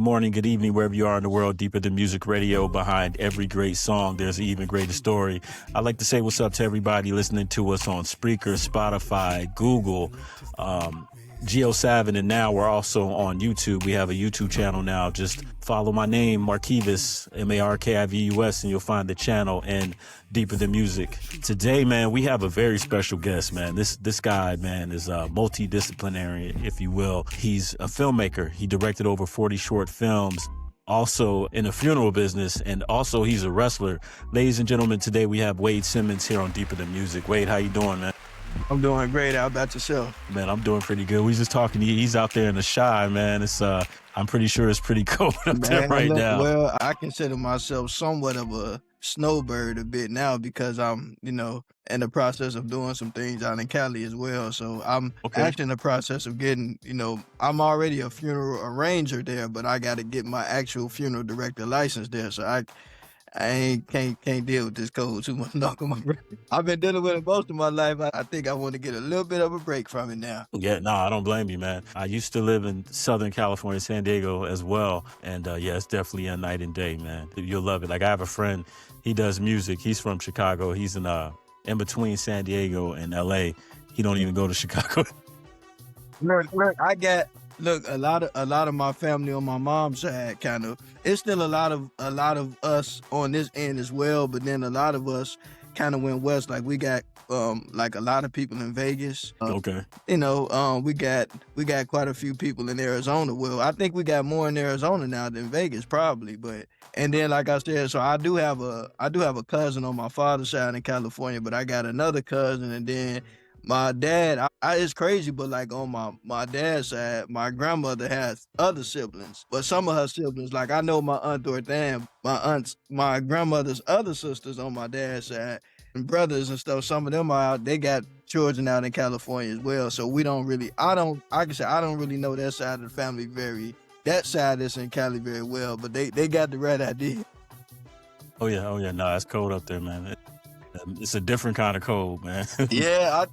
morning, good evening, wherever you are in the world. Deeper than music radio, behind every great song, there's an even greater story. I'd like to say what's up to everybody listening to us on Spreaker, Spotify, Google, Geo7, and now we're also on YouTube. We have a YouTube channel now. Just follow my name, Markivus, Markivus, and you'll find the channel and Deeper Than Music. Today, man, we have a very special guest, man. This guy, man, is multidisciplinary, if you will. He's a filmmaker. He directed over 40 short films, also in the funeral business, and also he's a wrestler. Ladies and gentlemen, today we have Wade Simmons here on Deeper Than Music. Wade, how you doing, man? I'm doing great. How about yourself? Man, I'm doing pretty good. We just talking to you. He's out there in the shy, man. It's I'm pretty sure it's pretty cold up there right now. Well, I consider myself somewhat of a snowbird a bit now because I'm, in the process of doing some things out in Cali as well. So I'm actually in the process of getting, I'm already a funeral arranger there, but I got to get my actual funeral director license there. So I can't deal with this cold too much. I've been dealing with it most of my life. I think I want to get a little bit of a break from it now. Yeah, no, I don't blame you, man. I used to live in Southern California, San Diego as well. And yeah, it's definitely a night and day, man. You'll love it. Like I have a friend, he does music. He's from Chicago. He's in between San Diego and LA. He don't even go to Chicago. Look, a lot of my family on my mom's side it's still a lot of us on this end as well, but then a lot of us kind of went west. Like we got like a lot of people in Vegas. We got quite a few people in Arizona. Well, I think we got more in Arizona now than Vegas probably, and then like I said, so I do have a cousin on my father's side in California, but I got another cousin, and then my dad, it's crazy, but like on my dad's side, my grandmother has other siblings, but some of her siblings, like I know my aunt Dorothan, my grandmother's other sisters on my dad's side and brothers and stuff, some of them are out, they got children out in California as well. So we don't really, I don't really know that side of the family that side that's in Cali very well, but they got the right idea. Oh yeah, no, it's cold up there, man. It's a different kind of cold, man. Yeah.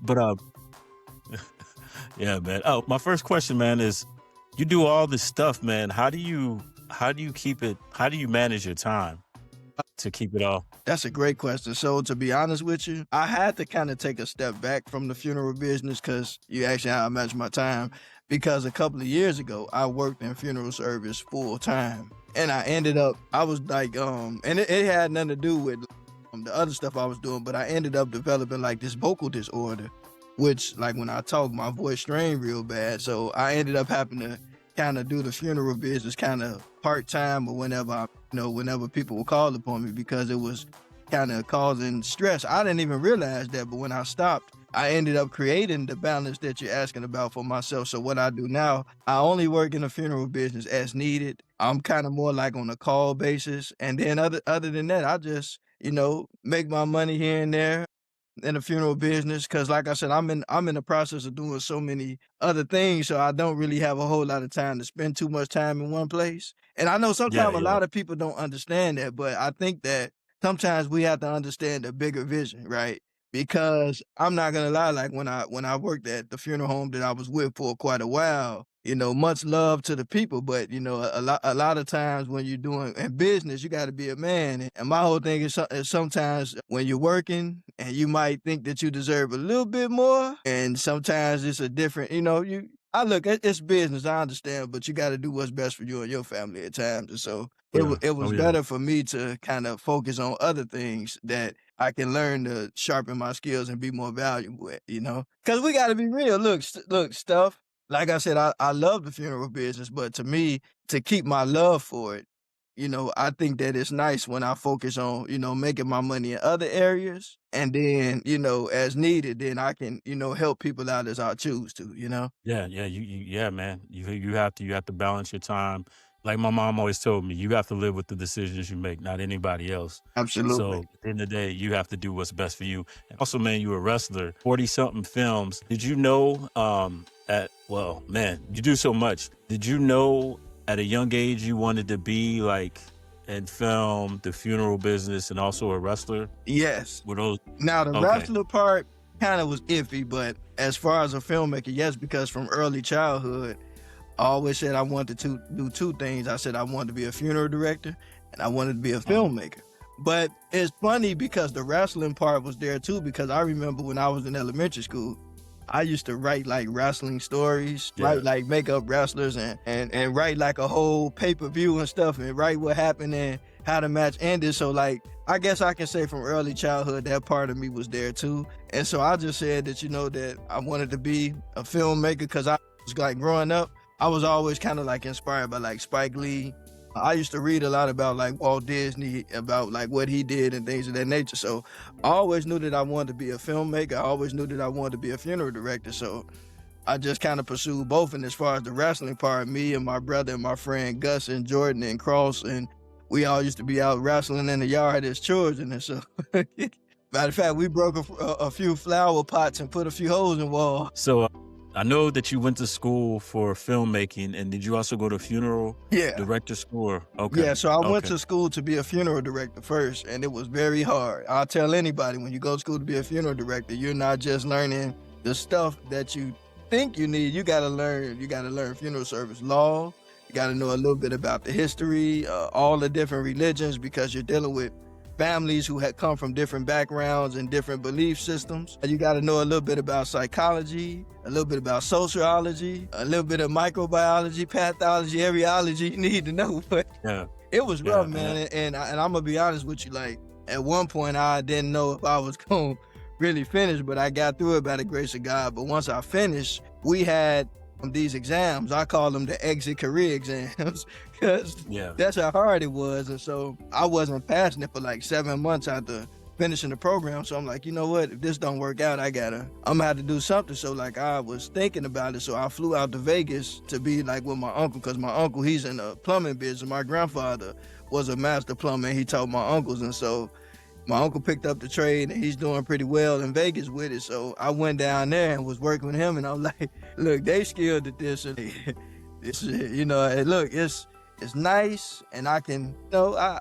Yeah, man. Oh, my first question, man, is you do all this stuff, man. How do you keep it? How do you manage your time to keep it all? That's a great question. So to be honest with you, I had to kind of take a step back from the funeral business because you actually how I manage my time. Because a couple of years ago, I worked in funeral service full time, and I was like, and it had nothing to do with the other stuff I was doing, but I ended up developing like this vocal disorder, which like when I talk, my voice strained real bad. So I ended up having to kind of do the funeral business kind of part-time or whenever people would call upon me because it was kind of causing stress. I didn't even realize that, but when I stopped, I ended up creating the balance that you're asking about for myself. So what I do now, I only work in the funeral business as needed. I'm kind of more like on a call basis. And then other than that, I just make my money here and there in the funeral business. Cause like I said, I'm in the process of doing so many other things. So I don't really have a whole lot of time to spend too much time in one place. And I know sometimes a lot of people don't understand that, but I think that sometimes we have to understand the bigger vision, right? Because I'm not gonna lie, like when I worked at the funeral home that I was with for quite a while, much love to the people, but a lot of times when you're doing in business, you got to be a man. And my whole thing is sometimes when you're working and you might think that you deserve a little bit more, and sometimes it's a different, it's business, I understand, but you got to do what's best for you and your family at times. And so it was better for me to kind of focus on other things that I can learn to sharpen my skills and be more valuable at, because we got to be real. Look, stuff. Like I said, I love the funeral business, but to me, to keep my love for it, I think that it's nice when I focus on, making my money in other areas. And then, as needed, then I can, help people out as I choose to, Yeah, man. You have to balance your time. Like my mom always told me, you have to live with the decisions you make, not anybody else. Absolutely. So at the end of the day, you have to do what's best for you. And also, man, you're a wrestler, 40-something films. Did you know you do so much. Did you know at a young age you wanted to be like in film, the funeral business, and also a wrestler? Yes. Now, the wrestler part kind of was iffy, but as far as a filmmaker, yes, because from early childhood, I always said I wanted to do two things. I said I wanted to be a funeral director and I wanted to be a Uh-huh. filmmaker. But it's funny because the wrestling part was there too, because I remember when I was in elementary school, I used to write like wrestling stories, Yeah. write like make up wrestlers and write like a whole pay-per-view and stuff and write what happened and how the match ended. So like I guess I can say from early childhood that part of me was there too. And so I just said that, that I wanted to be a filmmaker because I was like growing up, I was always kind of like inspired by like Spike Lee. I used to read a lot about like Walt Disney, about like what he did and things of that nature. So I always knew that I wanted to be a filmmaker. I always knew that I wanted to be a funeral director. So I just kind of pursued both. And as far as the wrestling part, me and my brother and my friend Gus and Jordan and Cross, and we all used to be out wrestling in the yard as children. And so, matter of fact, we broke a few flower pots and put a few holes in walls. So I know that you went to school for filmmaking, and did you also go to funeral Yeah. director school? Okay. Yeah, so I went Okay. to school to be a funeral director first, and it was very hard. I'll tell anybody, when you go to school to be a funeral director, you're not just learning the stuff that you think you need. You gotta learn funeral service law. You gotta know a little bit about the history, all the different religions, because you're dealing with families who had come from different backgrounds and different belief systems. You got to know a little bit about psychology, a little bit about sociology, a little bit of microbiology, pathology, embryology you need to know. But Yeah. it was Yeah. rough, man. And I'm going to be honest with you. Like, at one point, I didn't know if I was going to really finish, but I got through it by the grace of God. But once I finished, we had these exams. I call them the exit career exams because Yeah. that's how hard it was. And so I wasn't passing it for like 7 months after finishing the program. So I'm like, you know what? If this don't work out, I'm gonna have to do something. So like I was thinking about it. So I flew out to Vegas to be like with my uncle, because my uncle, he's in the plumbing business. My grandfather was a master plumber and he taught my uncles. And so my uncle picked up the trade and he's doing pretty well in Vegas with it. So I went down there and was working with him, and I'm like, look, they skilled at this. And this is, and look, it's nice, and I can,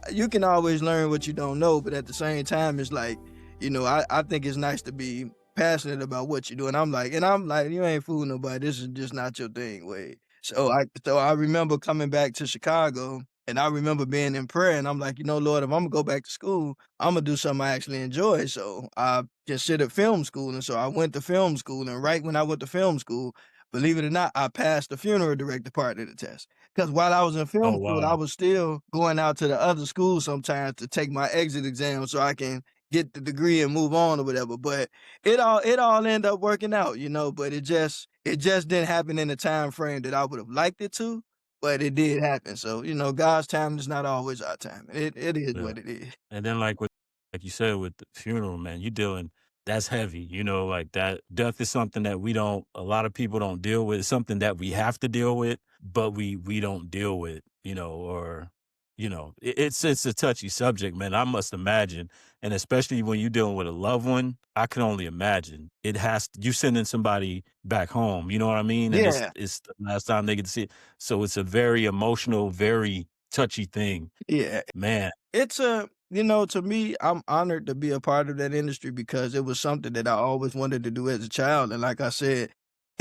you can always learn what you don't know, but at the same time, it's like, I think it's nice to be passionate about what you do. And I'm like, you ain't fooling nobody. This is just not your thing, Wade. So I remember coming back to Chicago, and I remember being in prayer, and I'm like, Lord, if I'm gonna go back to school, I'm gonna do something I actually enjoy. So I considered film school, and so I went to film school. And right when I went to film school, believe it or not, I passed the funeral director part of the test. Because while I was in Oh, film school, I wow. was still going out to the other schools sometimes to take my exit exam so I can get the degree and move on or whatever. But it all ended up working out, but it just didn't happen in the time frame that I would have liked it to, but it did happen. So, God's time is not always our time. It is Yeah. what it is. And then like you said with the funeral, man, that's heavy, like that death is something that a lot of people don't deal with. It's something that we have to deal with, but we don't deal with, or it's a touchy subject, man. I must imagine. And especially when you're dealing with a loved one, I can only imagine. You sending somebody back home, you know what I mean? And it's Yeah, it's the last time they get to see it. So it's a very emotional, very touchy thing. yeah. Man. It's to me, I'm honored to be a part of that industry because it was something that I always wanted to do as a child. And like I said,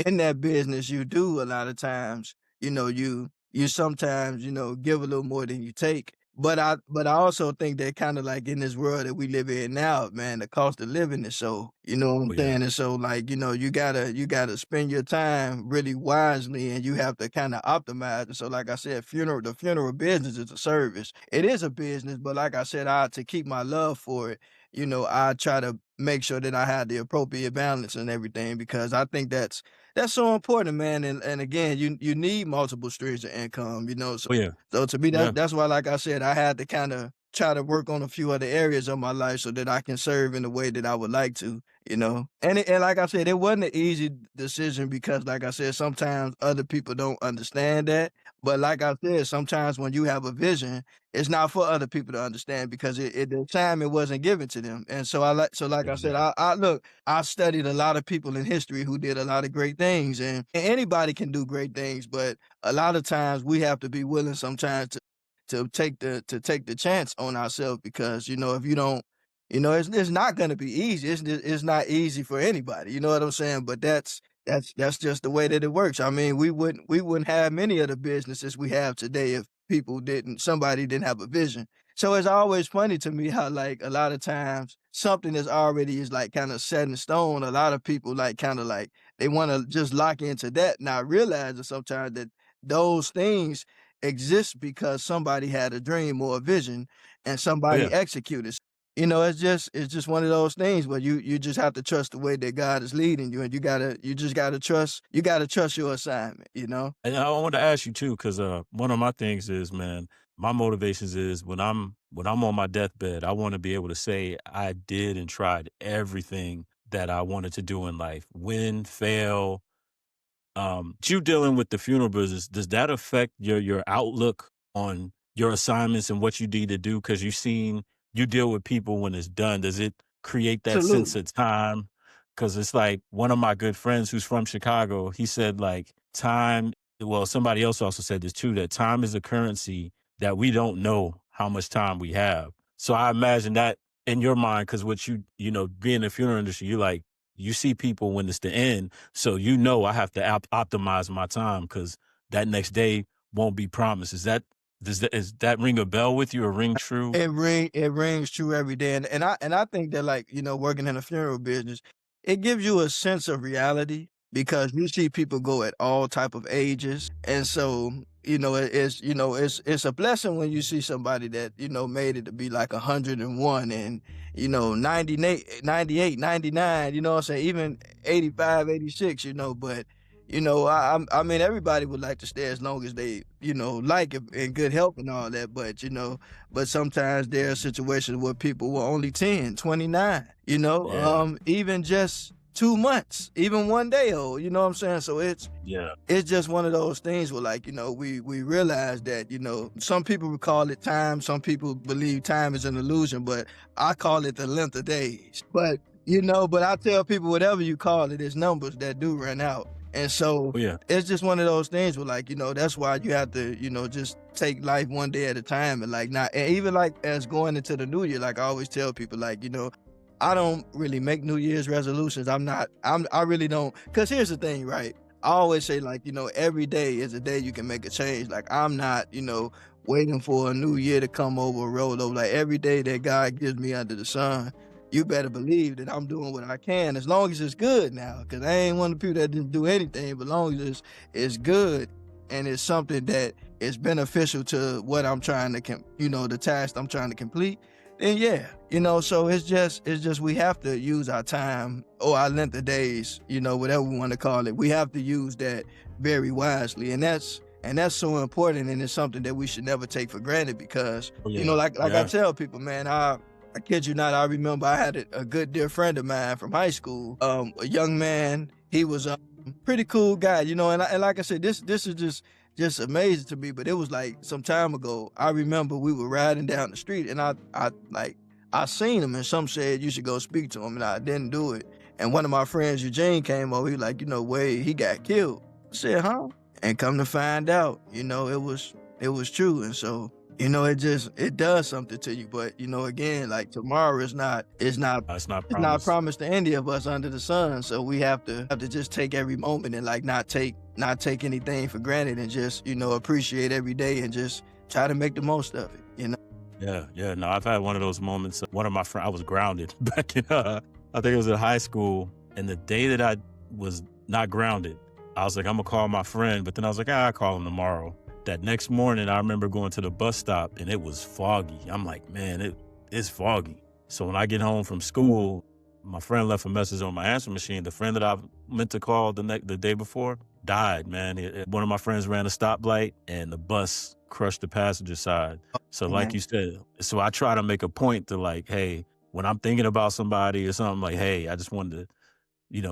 in that business, you do a lot of times, you sometimes, give a little more than you take. But I also think that kind of like in this world that we live in now, man, the cost of living is so, you know what I'm Oh, yeah. saying? And so like, you gotta spend your time really wisely, and you have to kind of optimize. And so like I said, the funeral business is a service. It is a business, but like I said, to keep my love for it, I try to make sure that I have the appropriate balance and everything, because I think that's so important, man. And again, you need multiple streams of income, So Oh, yeah. so to me, Yeah. that's why, like I said, I had to kind of try to work on a few other areas of my life so that I can serve in the way that I would like to, And like I said, it wasn't an easy decision because, like I said, sometimes other people don't understand that. But like I said, sometimes when you have a vision, it's not for other people to understand because at the time it wasn't given to them. And so like I said, Exactly. I look, I studied a lot of people in history who did a lot of great things, and anybody can do great things, but a lot of times we have to be willing sometimes to take the chance on ourselves, because if you don't, it's not going to be easy. It's not easy for anybody. You know what I'm saying? But That's just the way that it works. I mean, we wouldn't have many of the businesses we have today if somebody didn't have a vision. So it's always funny to me how like a lot of times something that's already is like kind of set in stone. A lot of people like kind of like they want to just lock into that, not realizing sometimes that those things exist because somebody had a dream or a vision and Oh somebody yeah. executed. It's just one of those things where you just have to trust the way that God is leading you, and you just gotta trust your assignment, you know? And I want to ask you too, because one of my things is, man, my motivations is when I'm on my deathbed, I want to be able to say I did and tried everything that I wanted to do in life. Win, fail, you dealing with the funeral business, does that affect your outlook on your assignments and what you need to do? Because you deal with people when it's done. Does it create that sense Absolutely. of time? Because it's like one of my good friends who's from Chicago, he said like time. Well, somebody else also said this too, that time is a currency that we don't know how much time we have. So I imagine that in your mind, because what being in the funeral industry, you like you see people when it's the end, so I have to optimize my time because that next day won't be promised. Is that ring a bell with you or ring true? It rings true every day, and I think that, like, working in the funeral business, it gives you a sense of reality because you see people go at all type of ages, and so, it's a blessing when you see somebody that, made it to be like 101 and, 98, 98, 99, you know what I'm saying, even 85, 86, but I mean, everybody would like to stay as long as they, like it in good health and all that, but sometimes there are situations where people were only 10, 29, Yeah, even just 2 months, even 1 day old, you know what I'm saying? So yeah, it's just one of those things where like, we realize that, some people would call it time, some people believe time is an illusion, but I call it the length of days. But I tell people whatever you call it, it's numbers that do run out. And so oh yeah, it's just one of those things where like, that's why you have to, just take life one day at a time and like not and even like as going into the new year, like I always tell people like, I don't really make New Year's resolutions. I really don't. Cause here's the thing, right? I always say like, every day is a day you can make a change. Like I'm not, waiting for a new year to come over and roll over. Like every day that God gives me under the sun, you better believe that I'm doing what I can as long as it's good now. Cause I ain't one of the people that didn't do anything, but as long as it's good and it's something that is beneficial to what I'm trying to, the task I'm trying to complete, then yeah, so it's just we have to use our time or our length of days, whatever we want to call it. We have to use that very wisely, and that's so important, and it's something that we should never take for granted because, oh yeah, like I yeah. tell people, man, I kid you not, I remember I had a good dear friend of mine from high school, a young man. He was a pretty cool guy, and like I said, this is just amazing to me. But it was like some time ago. I remember we were riding down the street, and I seen him, and some said you should go speak to him, and I didn't do it. And one of my friends, Eugene, came over. He was like, Wade, he got killed. I said, huh? And come to find out, it was true. And so, it does something to you. But again, like tomorrow is not it's not It's not it's not promised. promised to any of us under the sun. So we have to just take every moment and like not take anything for granted and just, appreciate every day and just try to make the most of it. Yeah, yeah. No, I've had one of those moments. One of my friends, I was grounded back in, I think it was in high school. And the day that I was not grounded, I was like, I'm gonna call my friend. But then I was like, I'll call him tomorrow. That next morning, I remember going to the bus stop and it was foggy. I'm like, man, it's foggy. So when I get home from school, my friend left a message on my answer machine. The friend that I meant to call the day before died, man. One of my friends ran a stoplight and the bus crushed the passenger side. So like Man. you said, so I try to make a point to like, hey, when I'm thinking about somebody or something, like, hey, I just wanted to,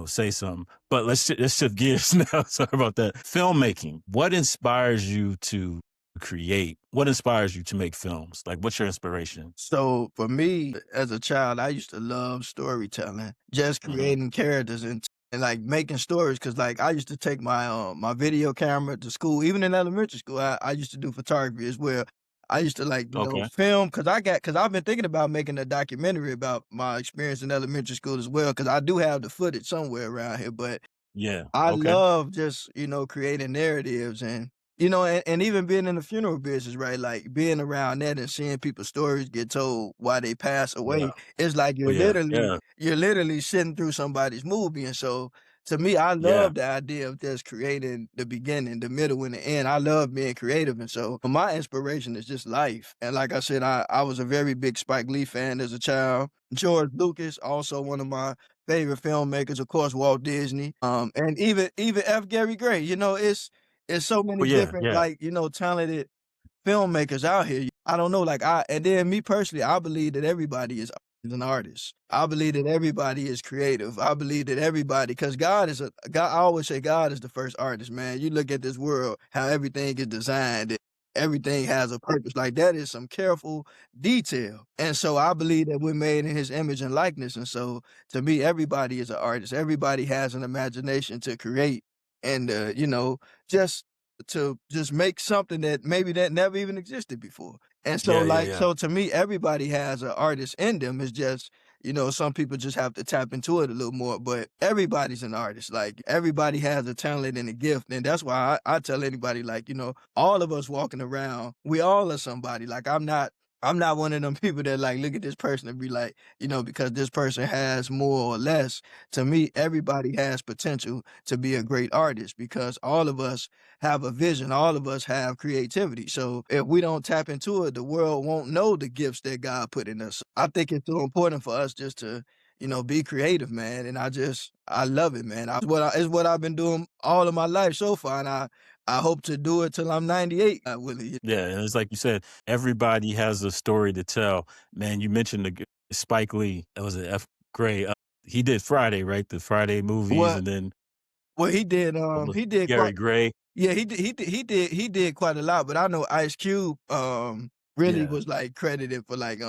say something. But let's shift gears now. Sorry about that. Filmmaking. What inspires you to create? What inspires you to make films? Like, what's your inspiration? So for me, as a child, I used to love storytelling, just Hmm. creating characters and like making stories. Cause like I used to take my video camera to school, even in elementary school. I used to do photography as well. I used to like, Okay. film cause I've been thinking about making a documentary about my experience in elementary school as well. Cause I do have the footage somewhere around here, but Yeah. I Okay. love just, creating narratives and, and even being in the funeral business, right? Like being around that and seeing people's stories get told why they pass Yeah. away. It's like Oh yeah. Yeah. you're literally sitting through somebody's movie. And so to me, I Yeah. love the idea of just creating the beginning, the middle, and the end. I love being creative. And so my inspiration is just life. And like I said, I was a very big Spike Lee fan as a child. George Lucas, also one of my favorite filmmakers, of course, Walt Disney, and even F. Gary Gray. It's so Oh many yeah. different Yeah. talented filmmakers out here. I don't know, like and then me personally, I believe that everybody is an artist. I believe that everybody is creative. I believe that everybody, because God. I always say God is the first artist, man. You look at this world, how everything is designed. Everything has a purpose. Like that is some careful detail. And so I believe that we're made in his image and likeness. And so to me, everybody is an artist. Everybody has an imagination to create and just to just make something that maybe that never even existed before. And so Yeah. Yeah. like Yeah. so to me, everybody has an artist in them. It's just, some people just have to tap into it a little more. But everybody's an artist. Like everybody has a talent and a gift. And that's why I tell anybody, like, all of us walking around, we all are somebody. Like I'm not one of them people that like look at this person and be like, because this person has more or less. To me, everybody has potential to be a great artist because all of us have a vision. All of us have creativity. So if we don't tap into it, the world won't know the gifts that God put in us. I think it's so important for us just to, be creative, man. And I love it, man. It's what I've been doing all of my life so far. And I hope to do it till I'm 98, Willie. Yeah, and it's like you said, everybody has a story to tell. Man, you mentioned Spike Lee. That was a F. Gray. He did Friday, right? The Friday movies, What and then Well, with he did Gary quite Gray. yeah, he did quite a lot, but I know Ice Cube, really Yeah. was, like, credited for, like,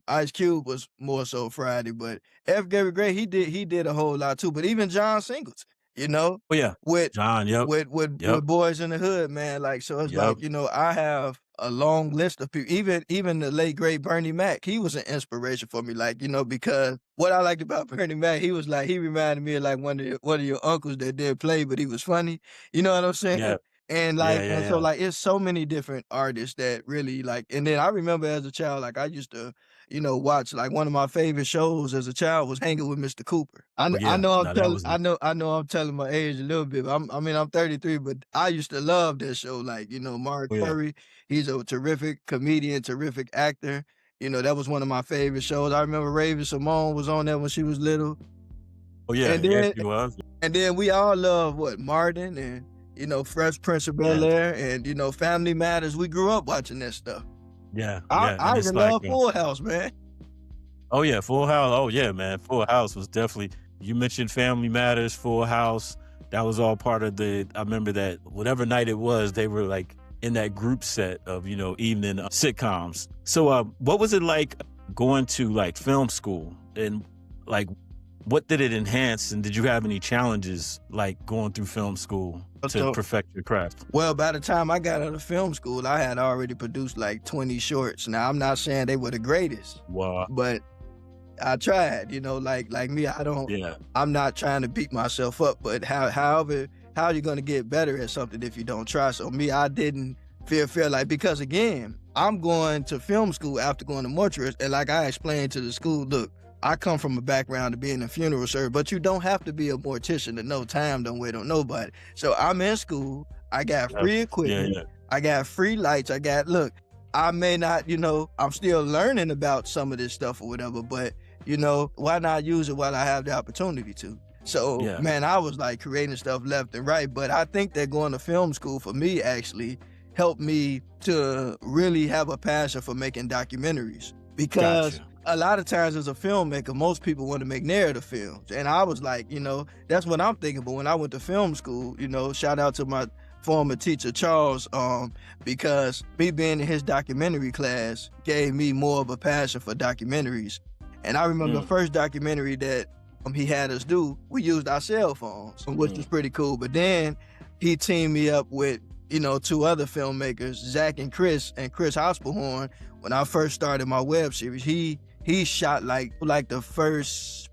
Ice Cube was more so Friday, but F. Gary Gray, he did a whole lot too, but even John Singleton, you know, Oh yeah, with John. Yep. Yep. with Boys in the Hood, man, like, so it's Yep. like, I have a long list of people, even the late great Bernie Mac, he was an inspiration for me, like, because what I liked about Bernie Mac, he reminded me of, like, one of your uncles that didn't play, but he was funny, you know what I'm saying? Yeah. And Yeah. like, Yeah. and so Yeah. like, it's so many different artists that really like, and then I remember as a child, like I used to, watch like one of my favorite shows as a child was Hanging with Mr. Cooper. Oh I yeah. know I'm No, that telling, was I know I'm telling my age a little bit. But I'm 33, but I used to love that show. Like, Mark oh yeah. Curry, he's a terrific comedian, terrific actor. That was one of my favorite shows. I remember Raven Simone was on that when she was little. Oh yeah. And Yeah, then she was. and then we all love what Martin and Fresh Prince of Bel Yes. Air and Family Matters. We grew up watching that stuff. Yeah. I Yeah. And I it's even like, love Full House, man. oh yeah, Full House. Oh yeah, man, Full House was definitely. You mentioned Family Matters, Full House. That was all part of the. I remember that whatever night it was, they were like in that group set of evening sitcoms. So, what was it like going to like film school, and like what did it enhance, and did you have any challenges like going through film school to So, perfect your craft? well, by the time I got out of film school, I had already produced like 20 shorts. Now, I'm not saying they were the greatest, Wow. but I tried. Like me, Yeah. I'm not trying to beat myself up, but however, how are you going to get better at something if you don't try? So me, I didn't feel like, because again, I'm going to film school after going to mortuaries, and like I explained to the school, look, I come from a background of being a funeral service, but you don't have to be a mortician to know time don't wait on nobody. So I'm in school, I got Yeah. free Yeah. equipment, Yeah. I got free lights, look, I may not, I'm still learning about some of this stuff or whatever, but why not use it while I have the opportunity to? So, Yeah. man, I was like creating stuff left and right, but I think that going to film school for me actually helped me to really have a passion for making documentaries, because Gotcha. a lot of times as a filmmaker, most people want to make narrative films. And I was like, that's what I'm thinking. But when I went to film school, shout out to my former teacher, Charles, because me being in his documentary class gave me more of a passion for documentaries. And I remember the Mm. first documentary that he had us do, we used our cell phones, which was pretty cool. But then he teamed me up with, two other filmmakers, Zach and Chris Hospelhorn. When I first started my web series, he shot like the first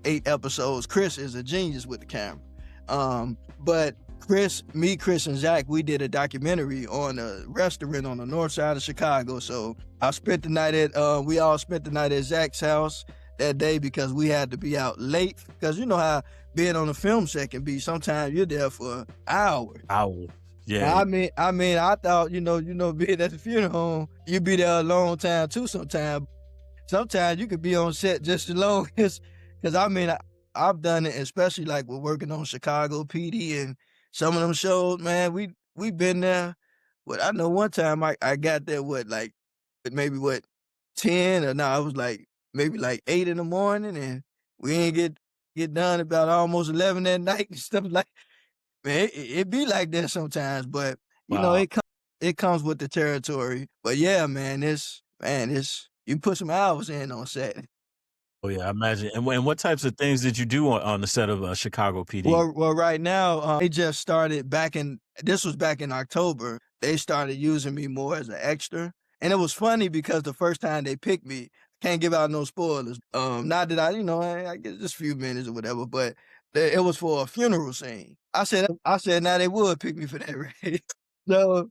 8 episodes. Chris is a genius with the camera. But Chris and Zach, we did a documentary on a restaurant on the north side of Chicago. So I spent the night at we all spent the night at Zach's house that day because we had to be out late. Because you know how being on a film set can be. Sometimes you're there for hours. Ow. Yeah. I thought, being at the funeral home, you'd be there a long time too sometimes. Sometimes you could be on set just as long as, because I've done it, especially like we're working on Chicago PD and some of them shows, man, we been there. But I know one time I got there, maybe 10 or no, I was like, maybe like 8 in the morning and we ain't get done about almost 11 at night and stuff like. Man, it be like that sometimes, but Wow. it comes with the territory. But yeah, man, you put some hours in on set. Oh yeah, I imagine. And what types of things did you do on the set of Chicago PD? Well, right now, they just started this was back in October. They started using me more as an extra. And it was funny because the first time they picked me, can't give out no spoilers. Not that I get just a few minutes or whatever, but it was for a funeral scene. I said, now they would pick me for that, right? So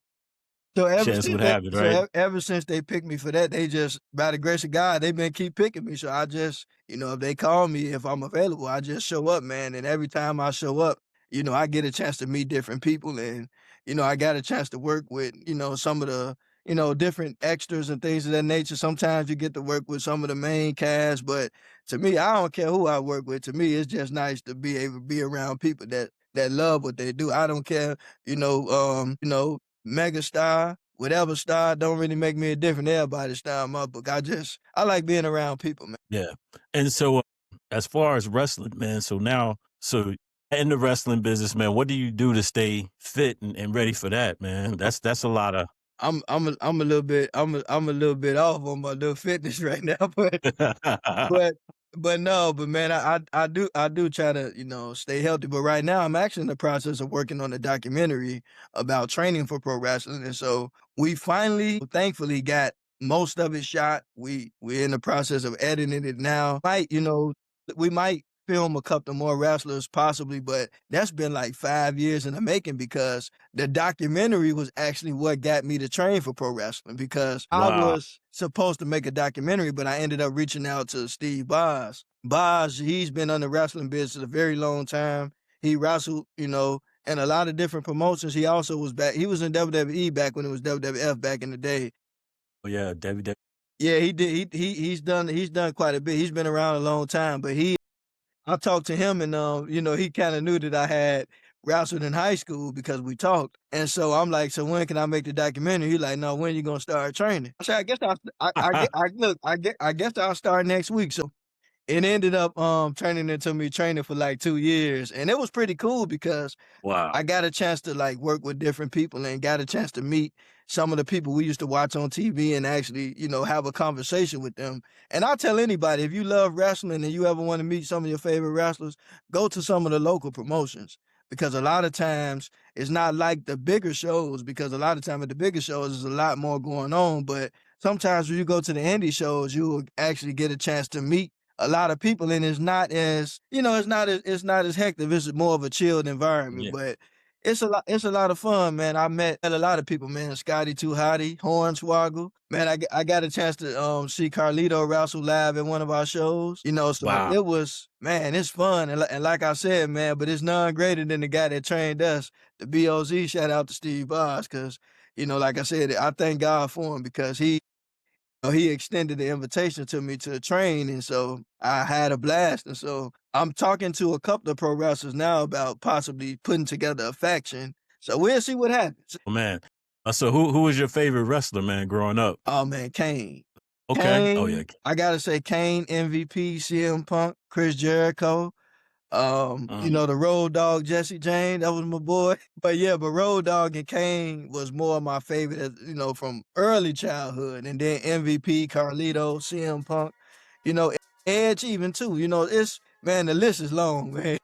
so ever Chance since would have it, right? ever since they picked me for that, they just, by the grace of God, they've been keep picking me. So I just, if they call me, if I'm available, I just show up, man. And every time I show up, I get a chance to meet different people, and I got a chance to work with, some of the, different extras and things of that nature. Sometimes you get to work with some of the main cast, but to me, I don't care who I work with. To me, it's just nice to be able to be around people that love what they do. I don't care, mega star, whatever star, don't really make me a different. Everybody star in my book. I like being around people, man. Yeah. And so as far as wrestling, man, so in the wrestling business, man, what do you do to stay fit and ready for that, man? That's a lot of I'm a little bit I'm a little bit off on my little fitness right now, but no, but man, I do try to, stay healthy. But right now I'm actually in the process of working on a documentary about training for pro wrestling. And so we finally, thankfully, got most of it shot. We're in the process of editing it now. We might film a couple more wrestlers possibly, but that's been like 5 years in the making because the documentary was actually what got me to train for pro wrestling because I wow. was supposed to make a documentary, but I ended up reaching out to Steve Boz. Boz, he's been on the wrestling business a very long time. He wrestled, in a lot of different promotions. He also was back. He was in WWE back when it was WWF back in the day. Oh yeah, WWE. Yeah, he did. He's done quite a bit. He's been around a long time, but I talked to him and, he kind of knew that I had wrestled in high school because we talked. And so I'm like, so when can I make the documentary? He's like, no, when you going to start training? I said, I guess I'll start next week. So it ended up, turning into me training for like 2 years. And it was pretty cool because Wow. I got a chance to like work with different people and got a chance to meet some of the people we used to watch on TV and actually, have a conversation with them. And I tell anybody, if you love wrestling and you ever want to meet some of your favorite wrestlers, go to some of the local promotions because a lot of times it's not like the bigger shows because a lot of time at the bigger shows there's a lot more going on. But sometimes when you go to the indie shows, you will actually get a chance to meet a lot of people, and it's not as it's not as hectic. It's more of a chilled environment, Yeah. but it's a lot of fun, man. I met a lot of people, man. Scotty Too Hottie, Hornswoggle, man. I got a chance to see Carlito wrestle live in one of our shows, so Wow. it was, man, it's fun, and like I said, man, but it's none greater than the guy that trained us, the BOZ. Shout out to Steve Boss, because like I said, I thank God for him because he extended the invitation to me to train, and so I had a blast. And so I'm talking to a couple of pro wrestlers now about possibly putting together a faction. So we'll see what happens. Oh, man. So who was your favorite wrestler, man, growing up? Oh man, Kane. Okay. Oh yeah. I gotta say Kane, MVP, CM Punk, Chris Jericho. The Road Dog Jesse James, that was my boy. But Road Dog and Kane was more of my favorite, from early childhood. And then MVP, Carlito, CM Punk, you know, Edge even too. It's, man, the list is long, man.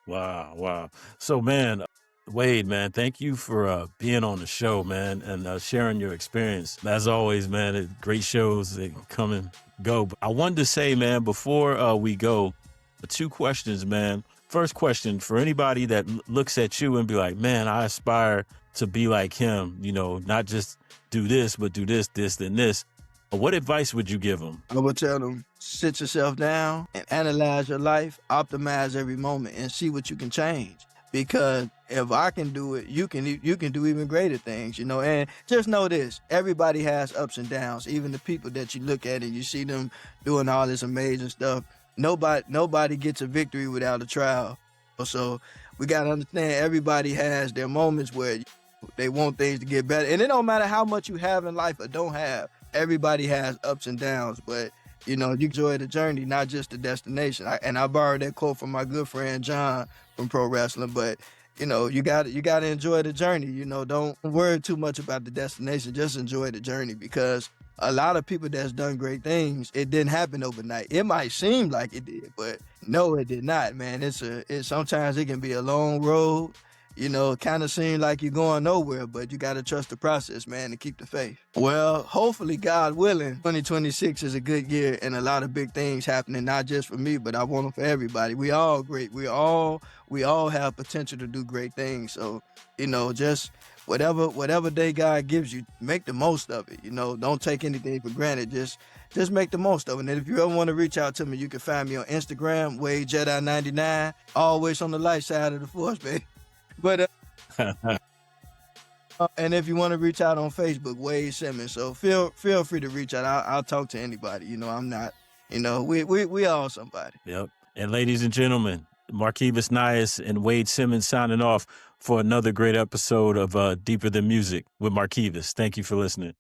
Wow, wow. So, man, Wade, man, thank you for being on the show, man, and sharing your experience. As always, man, great shows that come and go. But I wanted to say, man, before we go, 2 questions, man. first question for anybody that looks at you and be like, man, I aspire to be like him, you know, not just do this, but do this, this, then this. What advice would you give them? I would tell them, sit yourself down and analyze your life, optimize every moment, and see what you can change. Because if I can do it, you can do even greater things, you know. And just know this, everybody has ups and downs. Even the people that you look at and you see them doing all this amazing stuff, nobody gets a victory without a trial. So we got to understand everybody has their moments where they want things to get better. And it don't matter how much you have in life or don't have. Everybody has ups and downs, but you know, you enjoy the journey, not just the destination. I borrowed that quote from my good friend John from pro wrestling, but you know, you got to enjoy the journey. You know, don't worry too much about the destination. Just enjoy the journey, because a lot of people that's done great things, it didn't happen overnight. It might seem like it did, but no, it did not, man. Sometimes it can be a long road. You know, it kind of seems like you're going nowhere, but you got to trust the process, man, and keep the faith. Well, hopefully, God willing, 2026 is a good year and a lot of big things happening, not just for me, but I want them for everybody. We all great. We all have potential to do great things. So, you know, just whatever day God gives you, make the most of it. You know, don't take anything for granted. Just make the most of it. And if you ever want to reach out to me, you can find me on Instagram, Wade Jedi 99, always on the light side of the force, baby. But and if you want to reach out on Facebook, Wade Simmons. So feel free to reach out. I'll talk to anybody. You know, I'm not. You know, we all somebody. Yep. And ladies and gentlemen, Marquivas Nias and Wade Simmons signing off for another great episode of Deeper Than Music with Marquivas. Thank you for listening.